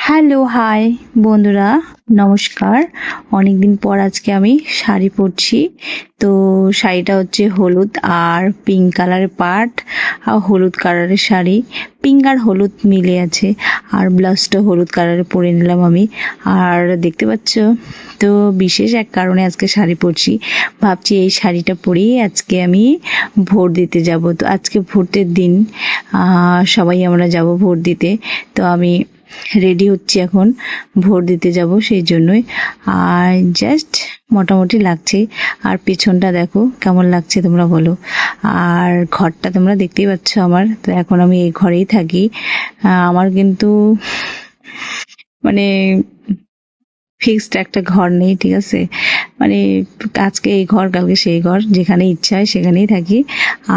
Hello, high বন্ধুরা, নমস্কার। অনেকদিন পর আজকে আমি শাড়ি পরছি। তো শাড়িটা হচ্ছে হলুদ আর পিঙ্ক কালারের পাড় আর হলুদ কালারের শাড়ি, পিঙ্ক আর হলুদ মিলে আছে। আর ব্লাউজটা হলুদ কালারের পরে নিলাম আমি। আর দেখতে পাচ্ছ তো বিশেষ এক কারণে আজকে শাড়ি পরছি। ভাবছি এই শাড়িটা পরেই আজকে আমি ভোট দিতে যাব। তো আজকে ভোটের দিন, সবাই আমরা যাব ভোট দিতে। তো আমি রেডি হচ্ছি এখন, ভোট দিতে যাব সেই জন্যই। আর জাস্ট মোটামুটি লাগছে। আর পেছনটা দেখো কেমন লাগছে তোমরা বলো। আর ঘরটা তোমরা দেখতেই পাচ্ছ আমার। তো এখন আমি এই ঘরেই থাকি। আমার কিন্তু মানে ফিক্সড একটা ঘর নেই, ঠিক আছে। মানে আজকে এই ঘর কালকে সেই ঘর, যেখানে ইচ্ছা হয় সেখানেই থাকি।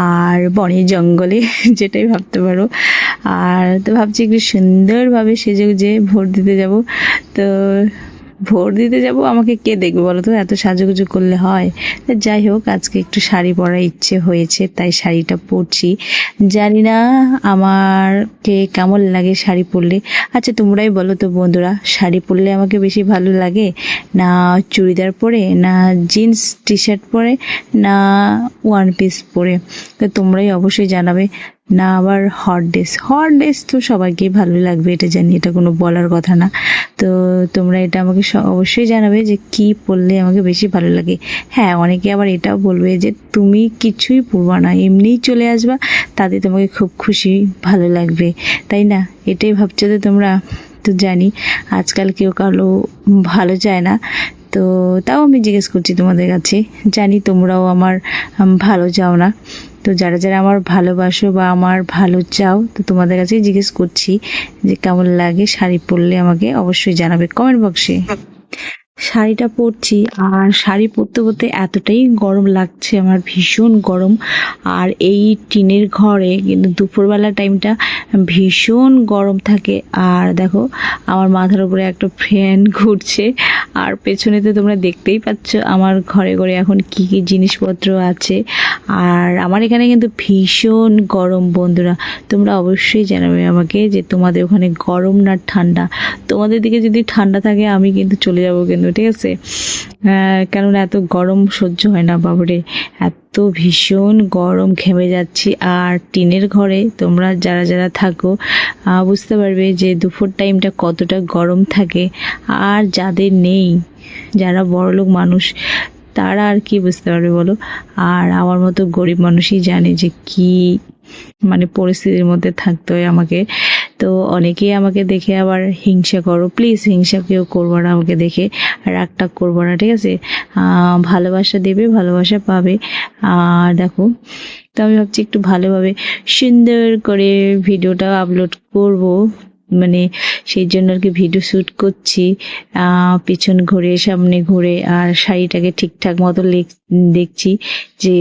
আর বনে জঙ্গলে যেটাই ভাবতে পারো। আর তো ভাবছি একটু সুন্দরভাবে সেজে গুজে ভোট দিতে যাব। তো ভোট দিতে যাব, আমাকে কে দেখবে বলো তো, এত সাজুগুজু করলে হয়? যাই হোক, আজকে একটু শাড়ি পরার ইচ্ছে হয়েছে তাই শাড়িটা পরছি। জানি না আমাকে কেমন লাগে শাড়ি পরলে। আচ্ছা তোমরাই বলো তো বন্ধুরা, শাড়ি পরলে আমাকে বেশি ভালো লাগে না চুড়িদার পরে, না জিন্স টি শার্ট পরে, না ওয়ান পিস পরে? তো তোমরাই অবশ্যই জানাবে। না আবার হট ড্রেস তো সবাইকেই ভালো লাগবে, এটা জানি, এটা কোনো বলার কথা না। তো তোমরা এটা আমাকে অবশ্যই জানাবে যে কি পরলে আমাকে বেশি ভালো লাগে। হ্যাঁ, অনেকে আবার এটাও বলবে যে তুমি কিছুই পরবা না, এমনিই চলে আসবা, তাতে তোমাকে খুব খুশি ভালো লাগবে, তাই না? এটাই ভাবছো তো তোমরা। তো জানি আজকাল কেউ কারো ভালো চায় না। তো তাও আমি জিজ্ঞেস করছি তোমাদের কাছে, জানি তোমরাও আমার ভালো চাও না। তো যারা যারা আমার ভালোবাসো বা আমার ভালো চাও, তো তোমাদের কাছেই জিজ্ঞেস করছি যে কেমন লাগে শাড়ি পরলে আমাকে অবশ্যই জানাবে কমেন্ট বক্সে। শাড়িটা পরছি, আর শাড়ি পরতে পরতে এতটাই গরম লাগছে আমার, ভীষণ গরম। আর এই টিনের ঘরে কিন্তু দুপুরবেলা টাইমটা ভীষণ গরম থাকে। আর দেখো আমার মাথার উপরে একটা ফ্যান ঘুরছে। আর পেছনে তো তোমরা দেখতেই পাচ্ছ আমার ঘরে ঘরে এখন কি কি জিনিসপত্র আছে। আর আমার এখানে কিন্তু ভীষণ গরম বন্ধুরা। তোমরা অবশ্যই জানাবে আমাকে যে তোমাদের ওখানে গরম না ঠান্ডা। তোমাদের দিকে যদি ঠান্ডা থাকে আমি কিন্তু চলে যাবো কিন্তু, ঠিক আছে। কেননা এত গরম সহ্য হয় না বাবরে, এত ভীষণ গরম, ঘেমে যাচ্ছি। আর টিনের ঘরে তোমরা যারা যারা থাকো বুঝতে পারবে যে দুপুর টাইমটা কতটা গরম থাকে। আর যাদের নেই, যারা বড়লোক মানুষ, তারা আর কি বুঝতে পারবে বলো। আর আমার মতো গরিব মানুষই জানে যে কি মানে পরিস্থিতির মধ্যে থাকতে হয় আমাকে। তো অনেকেই আমাকে দেখে আবার হিংসা করো, প্লিজ হিংসা কেউ করবো না আমাকে দেখে, রাগটাগ করবো না, ঠিক আছে। ভালোবাসা দেবে, ভালোবাসা পাবে। আর দেখো, তো আমি ভাবছি একটু ভালোভাবে সুন্দর করে ভিডিওটা আপলোড করব, মানে সেই জন্য আর কি ভিডিও শ্যুট করছি। পিছন ঘুরে সামনে ঘুরে, আর শাড়িটাকে ঠিকঠাক মতো দেখছি যে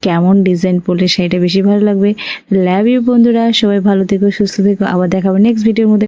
কেমন ডিজাইন পরলে শাড়িটা বেশি ভালো লাগবে। লাভ ইউ বন্ধুরা, সবাই ভালো থেকো, সুস্থ থেকো, আবার দেখাবো নেক্সট ভিডিওর মধ্যে।